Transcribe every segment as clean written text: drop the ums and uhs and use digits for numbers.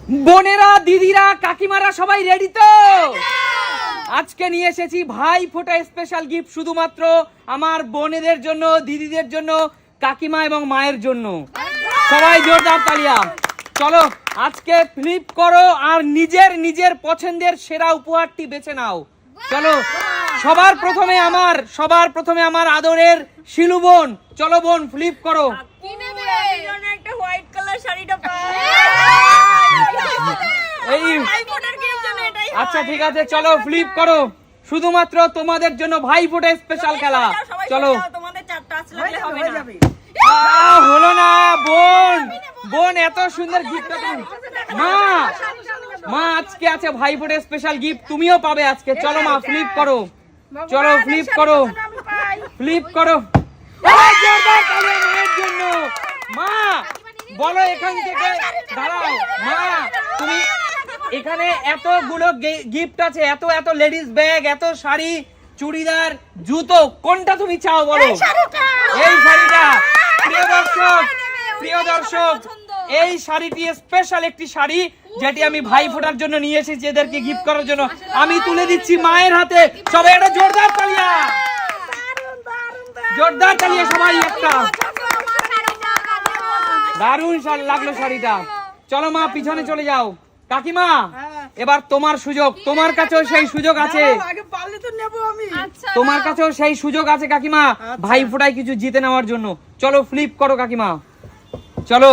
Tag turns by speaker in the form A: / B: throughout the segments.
A: বোনেরা, দিদিরা, কাকিমারা সবাই রেডি তো? আজকে নিয়ে এসেছি ভাই ফোঁটা স্পেশাল গিফট শুধুমাত্র আমার বোনেদের জন্য, দিদিদের জন্য, কাকিমা এবং মায়ের জন্য। সবাই জোরদার তালিয়া। চলো আজকে ফ্লিপ করো আর নিজের নিজের পছন্দের সেরা উপহারটি বেছে নাও। চলো সবার প্রথমে আমার আদরের শিলু বোন। চলো বোন, ফ্লিপ করো।
B: একটা হোয়াইট কালার শাড়িটা
A: আচ্ছা ঠিক আছে, চলো ফ্লিপ করো। শুধুমাত্র তোমাদের জন্য ভাই ফোঁটা স্পেশাল খেলা। চলো।
B: তোমাদের চারটা আছে লাগলে হবে না।
A: হলো না বোন, এত সুন্দর গিফট। মা আজকে আছে ভাই ফোঁটা স্পেশাল গিফট, তুমিও পাবে আজকে। চলো মা, ফ্লিপ করো। চলো ফ্লিপ করো। জোরদার তালি মায়ের জন্য। মা বলো এখান থেকে, দাঁড়াও মা, তুমি এখানে এতগুলো গিফট আছে, এত লেডিস ব্যাগ, এত শাড়ি, চুড়িদার, জুতো, কোনটা তুমি চাও বলো? এই শাড়িটা। প্রিয় দর্শক, এই শাড়িটি স্পেশাল একটি শাড়ি যেটি আমি ভাই ফোঁটার জন্য নিয়ে এসেছি এদেরকে গিফট করার জন্য। আমি তুলে দিচ্ছি মায়ের হাতে। সবাই একটা জোরদার তালিয়া, সবাই একটা। দারুণ লাগলো শাড়িটা। চলো মা, পিছনে চলে যাও। কাকিমা এবার তোমার সুযোগ, তোমার কাছেও সেই সুযোগ আছে। তোমার কাছেও সেই সুযোগ আছে কাকিমা, ভাই ফোঁটায় কিছু জিতে নেওয়ার জন্য। চলো ফ্লিপ করো কাকিমা। চলো।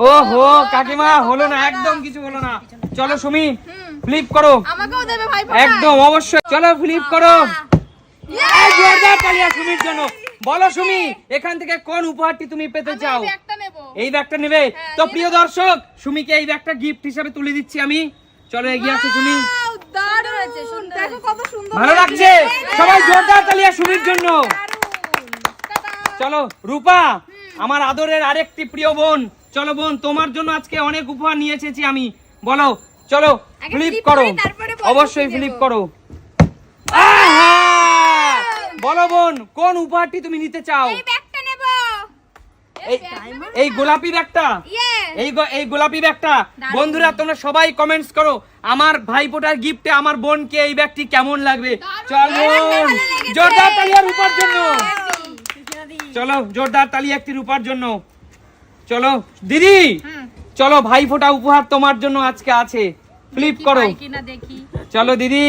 A: ওহো কাকিমা, হলো না, একদম কিছু হলো না। চলো সুমি, ফ্লিপ করো। একদম অবশ্যই। চলো ফ্লিপ করো। জোরদার তালিয়া সুমির জন্য। বলো সুমি, এখান থেকে কোন উপহারটি তুমি পেতে চাও? এই ব্যাগটা নেবে তো? প্রিয় দর্শক, সুমিকে এই ব্যাগটা গিফট হিসেবে তুলে দিচ্ছি আমি। চলো এগিয়ে আসো সুমি। ভালো লাগছে? সবাই জোরদার তালিয়া সুমির জন্য। চলো রূপা, আমার আদরের আরেকটি প্রিয় বোন। চলো বোন, তোমার জন্য আজকে অনেক উপহার নিয়ে এসেছি আমি। বলো। চলো ফ্লিপ করো, অবশ্যই ফ্লিপ করো। বলো বোন, কোন উপহারটি তুমি নিতে চাও? এই গোলাপি ব্যাগটা। এই গোলাপি ব্যাগটা। বন্ধুরা তোমরা সবাই কমেন্টস করো আমার ভাইফোঁটার গিফটে আমার বোনকে এই ব্যাগটি কেমন লাগবে। চলো জোরদার তালিয়া রূপার জন্য। চলো জোরদার তালি একটি রূপার জন্য। চলো দিদি, চলো ভাইফোঁটা উপহার তোমার জন্য আজকে আছে। ফ্লিপ করো। চলো দিদি।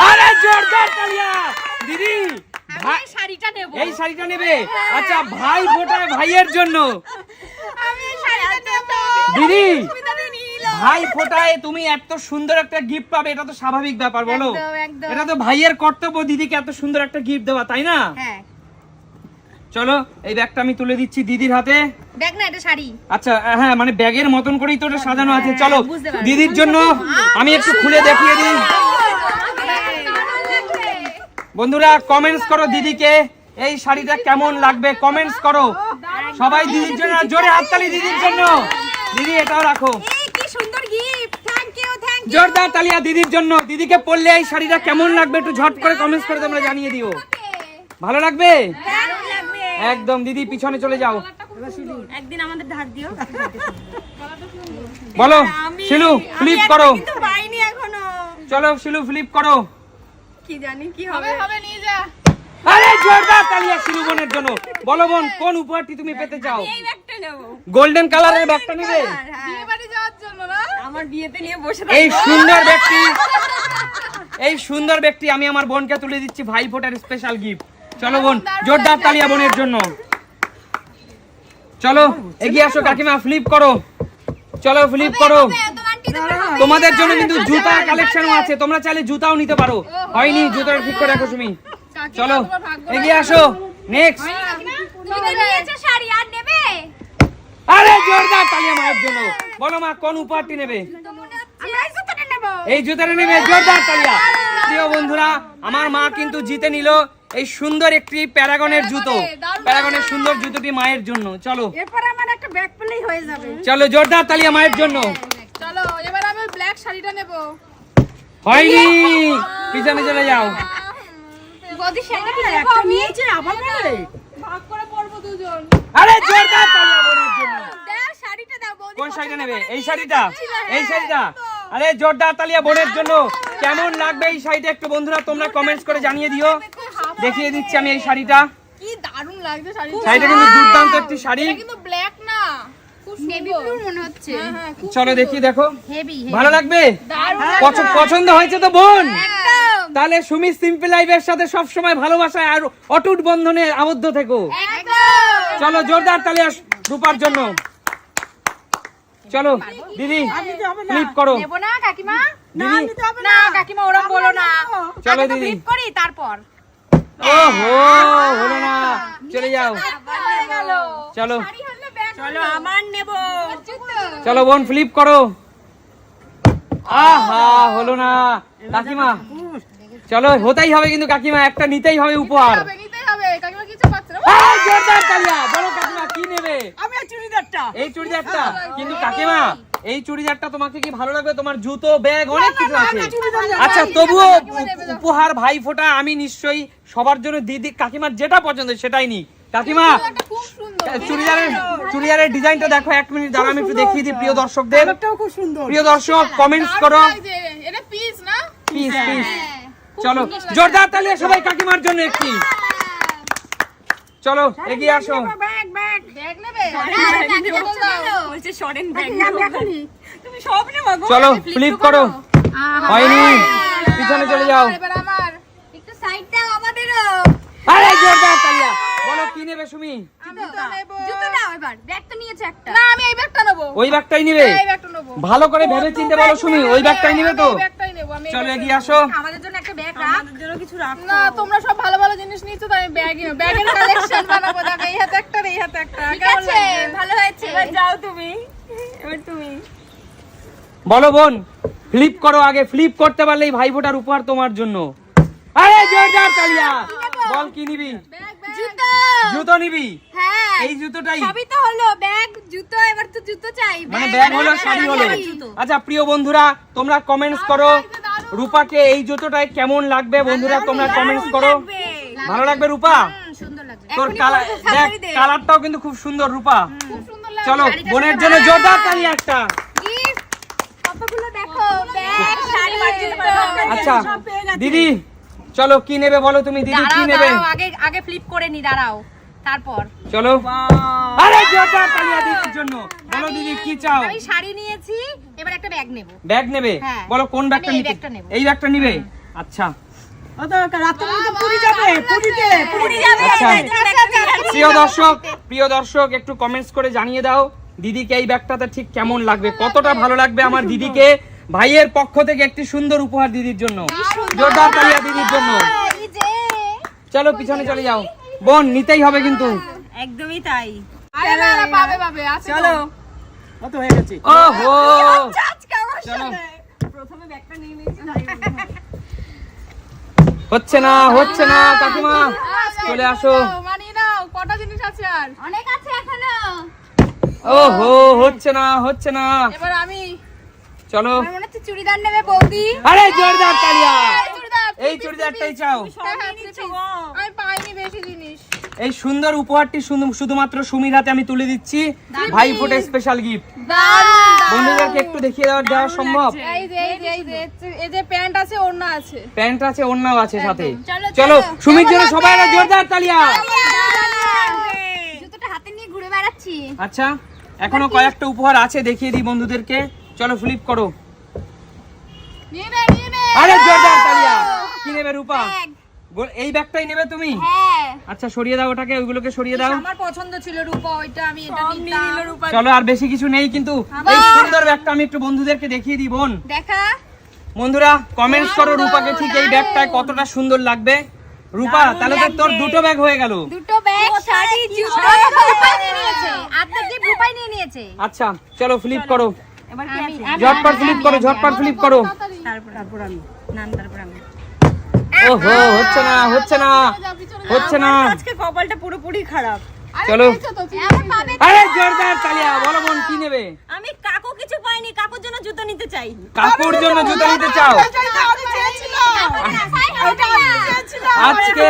A: আরে জোরদার তালিয়া দিদি। এই শাড়িটা নেবে? আচ্ছা, ভাই ফোঁটা ভাইয়ের জন্য। দিদি, ভাই ফোঁটায় তুমি এত সুন্দর একটা গিফট পাবে, এটা তো স্বাভাবিক ব্যাপার বলো? এটা তো ভাইয়ের কর্তব্য দিদিকে এত সুন্দর একটা গিফট দেওয়া, তাই না? চলো এই ব্যাগটা আমি তুলে দিচ্ছি দিদির হাতে।
B: ব্যাগ না, এটা শাড়ি।
A: আচ্ছা হ্যাঁ, মানে ব্যাগের মতন করেই তো এটা সাজানো আছে। চলো দিদির জন্য আমি একটু খুলে দেখিয়ে দিই। বন্ধুরা কমেন্টস করো দিদিকে এই শাড়িটা কেমন লাগবে, কমেন্টস করো সবাই দিদির জন্য। জোরে হাততালি দিদির জন্য। দিদি এটাও রাখো।
B: কি সুন্দর গিফট, থ্যাংক ইউ।
A: জোরদার তালিয়া দিদির জন্য। দিদিকে পরলে এই শাড়িটা কেমন লাগবে একটু ঝট করে কমেন্টস করে তোমরা জানিয়ে দিও। ভালো লাগবে? একদম। দিদি পিছনে চলে যাও।
B: একদিন আমাদের ধার দিও।
A: বলো শিলু, ফ্লিপ করো।
B: কিন্তু পাইনি এখনো।
A: চলো শিলু ফ্লিপ করো।
B: কি জানি কি হবে নিয়ে যা।
A: আরে জোরদার তালিয়া শিলু বোনের জন্য। বলো বোন, কোন উপহারটি তুমি পেতে চাও?
B: এই ব্যাগটা নেব।
A: গোল্ডেন কালারের ব্যাগটা নেবে?
B: বিয়ে বাড়ি যাওয়ার জন্য না, আমার বিয়েতে নিয়ে বসে থাকবো।
A: এই সুন্দর ব্যক্তি আমি আমার বোনকে তুলে দিচ্ছি ভাই ফোঁটার স্পেশাল গিফট। চলো বোন, জোরদার তালিয়া বোনের জন্য। চলো এগিয়ে আসো কাকিমা, ফ্লিপ করো। চলো ফ্লিপ করো। তোমাদের জন্য কিন্তু জুতার কালেকশনও আছে, তোমরা চাইলে জুতাও নিতে পারো। হয়নি, জুতাটা ঠিক করে রাখো তুমি। চলো এগিয়ে আসো। নেক্সট। আরে জোরদার তালিয়া মায়ের জন্য। বলো মা, কোন উপহারটি নেবে? এই জুতাটা নেবে। জোরদার তালিয়া। প্রিয় বন্ধুরা, আমার মা কিন্তু জিতে নিল এই সুন্দর একটি প্যারাগনের জুতো। প্যারাগনের সুন্দর জুতোটি মায়ের জন্য। চলো
B: এরপর আমার একটা ব্যাগ পেলেই হয়ে যাবে।
A: চলো জোরদার তালিয়া মায়ের জন্য।
B: চলো এবার আমি ব্ল্যাক শাড়িটা নেব।
A: হয়নি, পিছনে চলে যাও।
B: বডি শাড়িটা কি একটা নিয়েছে আবার বলে ভাগ করে পরবো দুজন।
A: আরে জোরদার তালিয়া বোনের জন্য।
B: দাও শাড়িটা দাও।
A: কোন শাড়িটা নেবে? এই শাড়িটা, এই শাড়িটা। আরে জোরদার তালিয়া বোনের জন্য। কেমন লাগবে এই শাড়িটা একটু বন্ধুরা তোমরা কমেন্টস করে জানিয়ে দিও। দেখিয়ে দিচ্ছি আমি এই শাড়িটা।
B: কি দারুণ লাগছে
A: শাড়িটা কিন্তু দুর্দান্ত একটি শাড়ি।
B: এটা কিন্তু ব্ল্যাক না, খুব নেভি ব্লু মনে হচ্ছে। হ্যাঁ খুব
A: চলো দেখি, দেখো
B: হেভি
A: ভালো লাগবে?
B: দারুণ
A: পছন্দ হয়েছে তো বোন?
B: একদম
A: তাহলে সুমি সিম্পল লাইফের সাথে সব সময় ভালোবাসায় আর অটুট বন্ধনে আবদ্ধ থেকো।
B: একদম।
A: চলো জোরদার তালিয়া রূপার জন্য। চলো দিদি ফ্লিপ করো।
B: নেব না কাকিমা?
A: দিদি
B: না কাকিমা ওরকম বলো না।
A: চলো
B: আগে তো
A: দিদি।
B: flip করি তারপর।
A: ওহো হলো না, চলে যাও।
B: হয়ে গেল।
A: চলো
B: চলো আমার নেব।
A: চলো বোন ফ্লিপ করো। আহা হলো না কাকিমা। চলো হতেই হবে কিন্তু কাকিমা, একটা নিতেই হবে উপহার।
B: নিতেই হবে কাকিমা কিছু পাচ্ছে না।
A: এই জোরদার তালিয়া, বলো কাকিমা কি নেবে?
C: আমি এই চুড়িদারটা।
A: এই চুড়িদারটা। কিন্তু কাকিমা এই চুড়িদারটা তোমাকে কি ভালো লাগবে? তোমার জুতো ব্যাগ অনেক কিছু আছে। আচ্ছা তবুও উপহার ভাইফোঁটা আমি নিশ্চয়ই সবার জন্য দিদি কাকিমার যেটা পছন্দ সেটাই নি। কাকিমা
B: খুব সুন্দর।
A: চুড়িদারের ডিজাইনটা দেখো, 1 মিনিট দাঁড়া আমি একটু দেখিয়ে দিই প্রিয় দর্শকদের।
C: এটাও খুব সুন্দর।
A: প্রিয় দর্শক কমেন্টস করো
B: এটা পিস না?
A: Please please. চলো জোরদার তালিয়া সবাই কাকিমার জন্য একটি। চলো এগিয়ে আসো।
C: Bag bag.
B: ব্যাগ নেবে?
C: বলছে সরেন ব্যাগ তুমি সব নেবা গো।
A: চলো ফ্লিপ করো। হয়নি, পিছনে চলে যাও।
B: এবার আমার
D: একটু সাইড দাও আমাদেরও।
A: আরে জোরদার তালিয়া, বলো কি নেবে সুমি?
D: জুতো দাও এবার। ব্যাগ তো নিয়েছে একটা।
B: না আমি এই ব্যাগটা নেব।
A: ওই ব্যাগটাই নিবে?
B: এই ব্যাগটা নেব।
A: ভালো করে ভেবে চিন্তে বলো সুমি, ওই ব্যাগটাই নিবে তো?
B: এই ব্যাগটাই নেব আমি।
A: চলো এগিয়ে আসো।
D: আমাদের জন্য একটা ব্যাগ রাখ।
C: আমাদের জন্য কিছু রাখো।
B: না তোমরা সব ভালো ভালো জিনিস নিচ্ছ তো আমি ব্যাগের কালেকশন বানাবো। দেখো এই হাতে একটা, এই হাতে একটা।
D: ঠিক আছে, ভালো হয়েছে।
C: এবার যাও তুমি। এবার তুমি।
A: বলো বোন ফ্লিপ করো আগে। ফ্লিপ করতে পারলেই ভাইফোঁটার উপহার তোমার জন্য। আরে জোরদার তালিয়া, বল কি নিবি?
D: জুতো।
A: জুতো নিবি?
D: হ্যাঁ।
A: এই জুতোটাই
D: সবই তো হলো, ব্যাগ জুতো, এবার তো জুতো চাই।
A: মানে ব্যাগ হলো শাড়ি হলো। আচ্ছা প্রিয় বন্ধুরা তোমরা কমেন্টস করো রূপাকে এই জুতোটাই কেমন লাগবে। বন্ধুরা তোমরা কমেন্টস করো। ভালো লাগবে রূপা?
D: সুন্দর লাগছে।
A: তোর কালার দেখ, কালারটাও কিন্তু খুব সুন্দর রূপা।
B: খুব সুন্দর লাগে।
A: চলো বোনের জন্য জোরদার তালি একটা।
D: গিফট কতগুলো দেখো, ব্যাগ, শাড়ি।
A: আচ্ছা দিদি চলো কি নেবে বলো তুমি? দিদি কি নেবে?
D: আগে ফ্লিপ করে নি, দাঁড়াও তারপর।
A: চলো আরে জোরদার তালিয়া দিদির জন্য। বলো দিদি কি চাও?
D: আমি শাড়ি নিয়েছি, এবার একটা ব্যাগ নেব।
A: ব্যাগ নেবে?
D: হ্যাঁ।
A: বলো কোন ব্যাগটা
D: আমি এই
A: নিতে?
D: ব্যাগটা নেব।
A: এই ব্যাগটা নিবে? আচ্ছা
C: ও তো রাতে তো পুরি যাবে, পুরিতে। পুরি যাবে।
A: আচ্ছা প্রিয় দর্শক একটু কমেন্টস করে জানিয়ে দাও দিদিকে এই ব্যাগটাতে ঠিক কেমন লাগবে, কতটা ভালো লাগবে আমার দিদিকে। ভাইয়ের পক্ষ থেকে একটি সুন্দর উপহার দিদির জন্য। জোরদার তালিয়া দিদির জন্য।
D: এই যে
A: চলো পিছনে চলে যাও। বোন নিতেই হবে কিন্তু।
C: একদমই তাই।
B: আরে না না পাবে আছে তো।
C: চলো। কত হয়ে গেছে?
A: ওহো
C: আজকে আমার
A: চলো।
C: সাথে। প্রথমে ব্যাগটা নিয়ে নিয়েছি।
A: হচ্ছে না কাকিমা, চলে আসো।
B: মানি নাও, কটা জিনিস আছে আর?
D: অনেক আছে এখনো।
A: ওহো হচ্ছে না।
B: এবার আমি
A: চলো
D: আমার মনে হচ্ছে চুড়িদার নেবে বৌদি।
A: আরে জোরদার তালিয়া।
B: চুড়িদার,
A: এই চুড়িদারটাই চাও?
B: হ্যাঁ, আমি পাইনি বেশি জিনিস।
A: এই সুন্দর উপহারটি শুধুমাত্র সুমির হাতে আমি তুলে দিচ্ছি। Bhaiphonta special gift. বন্ধুদেরকে একটু দেখিয়ে দেওয়া সম্ভব?
B: এই যে প্যান্ট আছে, ওড়না আছে।
A: প্যান্ট আছে, ওড়নাও আছে সাথে।
D: চলো,
A: চলো
D: চলো।
A: সুমির জন্য সবাই একটা জোরদার তালিয়া।
D: জুতোটা হাতে নিয়ে ঘুরে বেড়াচ্ছি।
A: আচ্ছা এখনো কয়েকটা উপহার আছে, দেখিয়ে দিই বন্ধুদেরকে। চলো ফ্লিপ করো।
B: নিয়ে নে।
A: আরে জোরদার তালিয়া। কি নেবে রূপা?
D: ব্যাগ।
A: এই ব্যাগটাই নেবে তুমি?
D: হ্যাঁ।
A: আচ্ছা সরিয়ে দাও ওটাকে, ওইগুলোকে সরিয়ে দাও।
D: আমার পছন্দ ছিল রূপা, ওইটা আমি এটা
C: সব নিয়ে নিল
D: নিতাম।
C: রূপা।
A: চলো আর বেশি কিছু নেই কিন্তু এই সুন্দর ব্যাগটা আমি একটু বন্ধুদেরকে দেখিয়ে দিই। বোন
D: দেখা।
A: বন্ধুরা কমেন্টস করো রূপাকে ঠিক এই ব্যাগটায় কতটা সুন্দর লাগবে। রূপা তাহলে তো তোর দুটো ব্যাগ হয়ে গেল।
D: দুটো ব্যাগ, শাড়ি, জুতো রূপাই নিয়ে নিয়েছে। আর্ধেক দিয়ে রূপাই নিয়ে নিয়েছে।
A: আচ্ছা চলো ফ্লিপ করো।
C: এবার কি আছে?
A: ঝটপট ফ্লিপ করো, ঝটপট ফ্লিপ করো।
C: তারপর আমি। তারপর আমি।
A: ওহো হচ্ছে না।
C: আজকে কপালটা পুরোপুরি খারাপ।
A: চলো
D: এবার পাবে।
A: আরে জোরদার তালিয়া। বলো বোন কি নেবে?
C: আমি কাকু কিছু পাইনি, কাকুর জন্য জুতো নিতে চাই।
A: কাকুর জন্য জুতো নিতে চাও? আজকে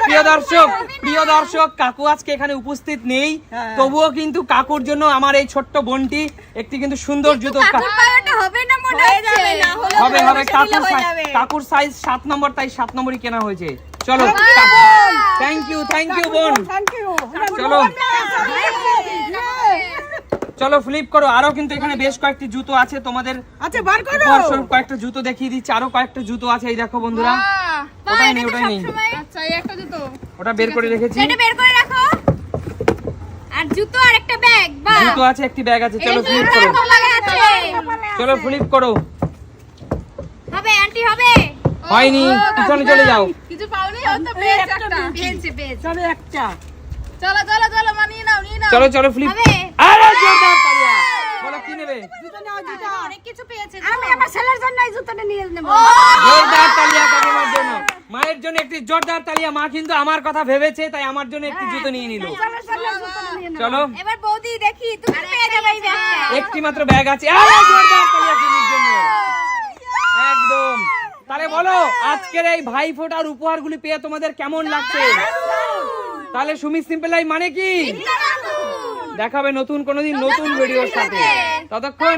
A: প্রিয় দর্শক প্রিয় দর্শক, কাকু আজকে এখানে উপস্থিত নেই, তবুও কিন্তু কাকুর জন্য আমার এই ছোট্ট বোনটি একটি কিন্তু সুন্দর জুতো
D: হবে না মনে হচ্ছে
A: হবে হবে। কাকুর সাইজ 7 নম্বর, তাই 7 নম্বরই কেনা হয়েছে। চলো, থ্যাংক ইউ বোন। চলো চলো ফ্লিপ করো। আরো কিন্তু এখানে বেশ কয়েকটি জুতো আছে তোমাদের।
B: আচ্ছা বার করো।
A: উপহারস্বরূপ কয়েকটা জুতো দেখিয়ে দিচ্ছি। আরো কয়েকটা জুতো আছে, এই দেখো বন্ধুরা। ওটাই নেই।
B: আচ্ছা এই একটা জুতো,
A: ওটা বের করে রেখেছি।
D: এটা বের করে রাখো। আর জুতো আর একটা ব্যাগ। বাহ,
A: জুতো আছে, একটি ব্যাগ আছে। চলো ফ্লিপ করো। চলো ফ্লিপ করো।
D: হবে আন্টি হবে।
A: হয়নি, পিছনে চলে যাও।
B: কিছু পাওনি? ও তো পেয়েছে একটা।
D: পেয়েছে পেয়েছে।
B: চলো একটা। চলো চলো চলো মানিয়ে নাও, নিয়ে নাও।
A: চলো চলো ফ্লিপ।
D: হবে।
A: আরে জোরদার তালিয়া। বলো কি নেবে?
B: জুতো নাও, জুতো।
D: অনেক কিছু পেয়েছে।
C: আমি আমার ছেলের জন্য এই জুতোটা নিয়ে নেব।
A: জোরদার তালিয়া কাকিমার জন্য। মায়ের জন্য একটি জোরদার তালিয়া। মা কিন্তু আমার কথা ভেবেছে, তাই আমার জন্য একটি জুতো নিয়ে নিল। চলো
D: এবার বৌদি দেখি তুমি পেয়ে যাবে এই ব্যাগটা।
A: একটি মাত্র ব্যাগ আছে। আরে জোরদার তালিয়া কিনির জন্য। একদম। তাহলে বলো আজকের এই ভাইফোঁটার উপহারগুলি পেয়ে তোমাদের কেমন লাগছে? তাহলে সুমি সিম্পল লাইফ মানে কি? দেখাবে নতুন কোনোদিন নতুন ভিডিওর সাথে। ততক্ষণ